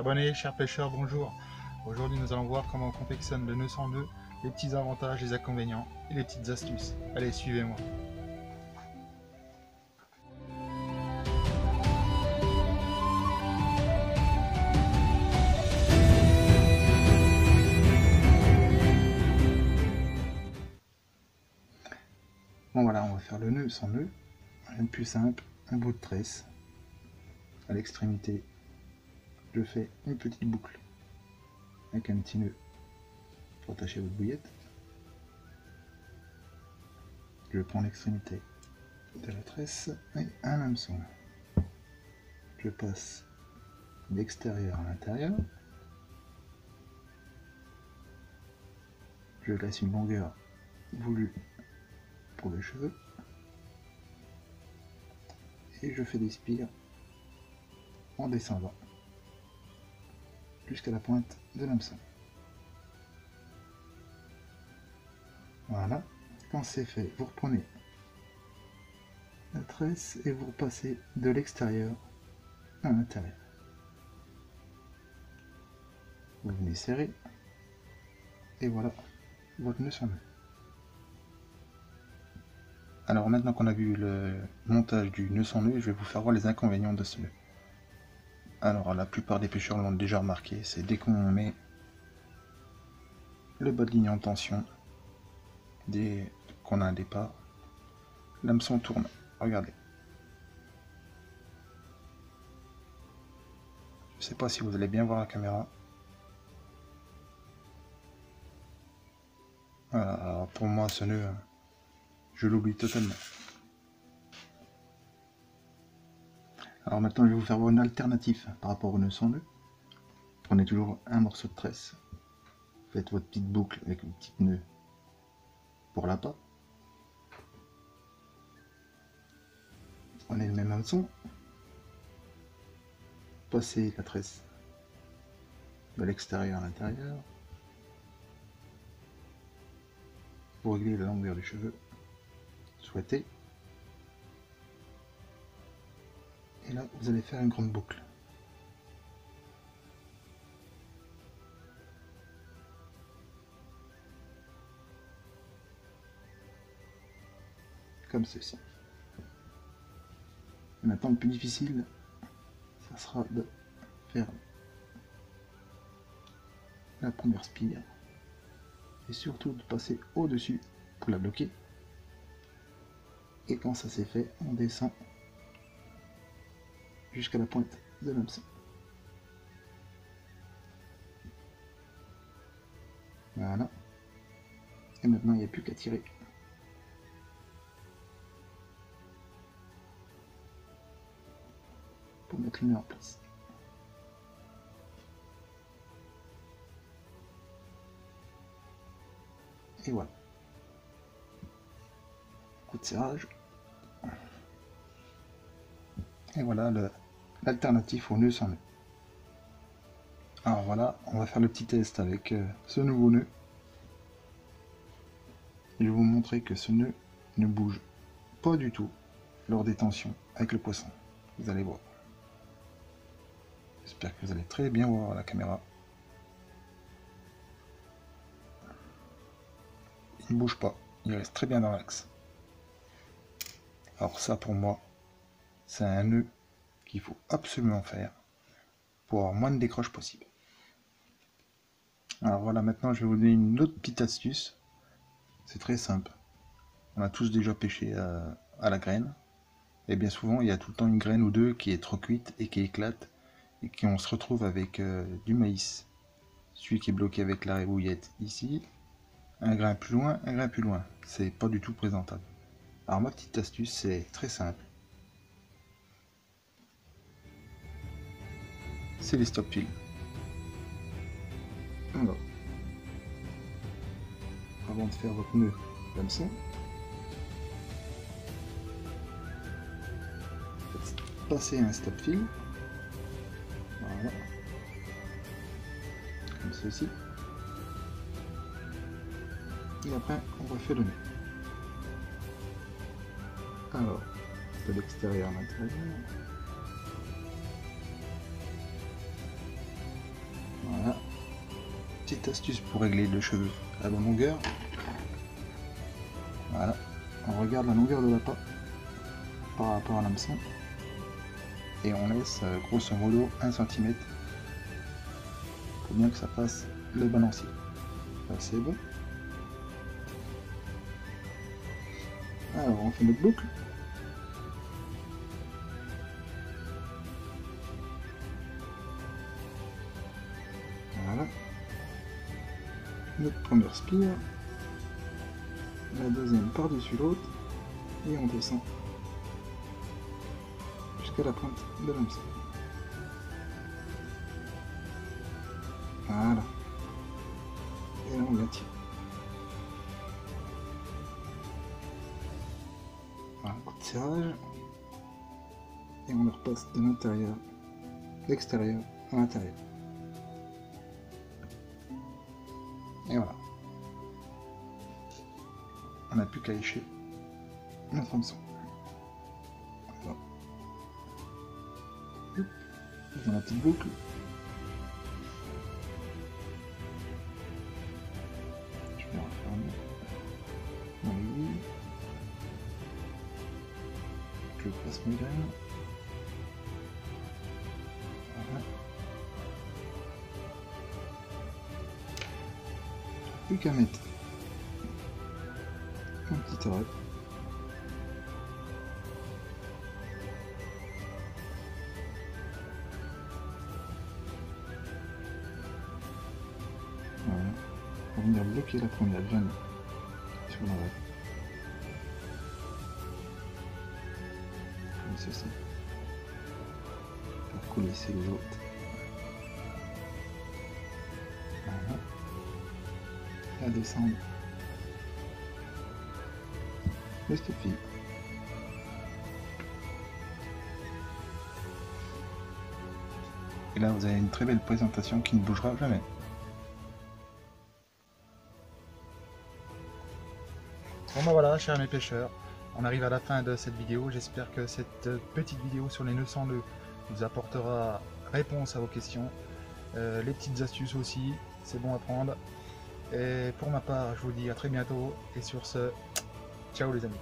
abonnés, chers pêcheurs, bonjour. Aujourd'hui nous allons voir comment on confectionne le nœud sans nœud, les petits avantages, les inconvénients et les petites astuces. Allez, suivez-moi. Bon voilà, on va faire le nœud sans nœud. Rien de plus simple, un bout de tresse. À l'extrémité, je fais une petite boucle avec un petit nœud pour attacher votre bouillette. Je prends l'extrémité de la tresse et un hameçon. Je passe d'extérieur à l'intérieur. Je laisse une longueur voulue pour les cheveux. Et je fais des spires en descendant jusqu'à la pointe de l'hameçon. Voilà, quand c'est fait, vous reprenez la tresse et vous repassez de l'extérieur à l'intérieur. Vous venez serrer et voilà votre nœud sans nœud. Alors maintenant qu'on a vu le montage du nœud sans nœud, je vais vous faire voir les inconvénients de ce nœud. Alors la plupart des pêcheurs l'ont déjà remarqué, c'est dès qu'on met le bas de ligne en tension, dès qu'on a un départ, l'hameçon tourne. Regardez. Je ne sais pas si vous allez bien voir la caméra. Voilà, alors pour moi ce nœud, je l'oublie totalement. Alors maintenant je vais vous faire voir une alternative par rapport au nœud sans nœud. Prenez toujours un morceau de tresse, faites votre petite boucle avec une petite nœud pour l'appât. Prenez le même hameçon, passez la tresse de l'extérieur à l'intérieur, vous réglez la longueur des cheveux souhaitée, et là vous allez faire une grande boucle. Comme ceci. Et maintenant le plus difficile, ça sera de faire la première spire et surtout de passer au-dessus pour la bloquer. Et quand ça c'est fait, on descend jusqu'à la pointe de l'hameçon. Voilà. Et maintenant il n'y a plus qu'à tirer. Pour mettre le nœud en place. Et voilà. Coup de serrage. Et voilà l'alternative au nœud sans nœud. Alors voilà, on va faire le petit test avec ce nouveau nœud. Je vais vous montrer que ce nœud ne bouge pas du tout lors des tensions avec le poisson. Vous allez voir. J'espère que vous allez très bien voir la caméra. Il ne bouge pas, il reste très bien dans l'axe. Alors ça pour moi, c'est un nœud qu'il faut absolument faire pour avoir moins de décroche possible. Alors voilà, maintenant je vais vous donner une autre petite astuce. C'est très simple. On a tous déjà pêché à la graine. Et bien souvent, il y a tout le temps une graine ou deux qui est trop cuite et qui éclate. Et qu'on se retrouve avec du maïs. Celui qui est bloqué avec la bouillette ici. Un grain plus loin, un grain plus loin. C'est pas du tout présentable. Alors ma petite astuce, c'est très simple. C'est les stop fils. Alors, avant de faire votre nœud comme ça, passez un stop fil. Voilà. Comme ceci. Et après, on refait le nœud. Alors, de l'extérieur à l'intérieur. Petite astuce pour régler le cheveu à la bonne longueur. Voilà, on regarde la longueur de l'appât par rapport à l'hameçon et on laisse grosso modo 1 cm pour bien que ça passe le balancier. Là c'est bon. Alors on fait notre boucle. Voilà. Notre première spire. La deuxième par-dessus l'autre. Et on descend jusqu'à la pointe de l'hameçon. Voilà. Et là on la tire. Voilà, coup de serrage. Et on le repasse de l'intérieur, l'extérieur à l'intérieur. Et voilà. On n'a plus qu'à lécher notre hameçon. Voilà. Dans la petite boucle. Je vais refermer dans l'aiguille. Je passe mes graines. Voilà. Plus qu'à mettre un petit arrêt. Voilà. On va venir bloquer la première graine sur l'arrêt. Comme ceci. Pour coulisser les autres. Voilà. À descendre. Le stoppi. Et là vous avez une très belle présentation qui ne bougera jamais. Bon ben voilà, chers amis pêcheurs, on arrive à la fin de cette vidéo. J'espère que cette petite vidéo sur les nœuds sans nœuds vous apportera réponse à vos questions. Les petites astuces aussi, c'est bon à prendre. Et pour ma part, je vous dis à très bientôt. Et sur ce, ciao les amis.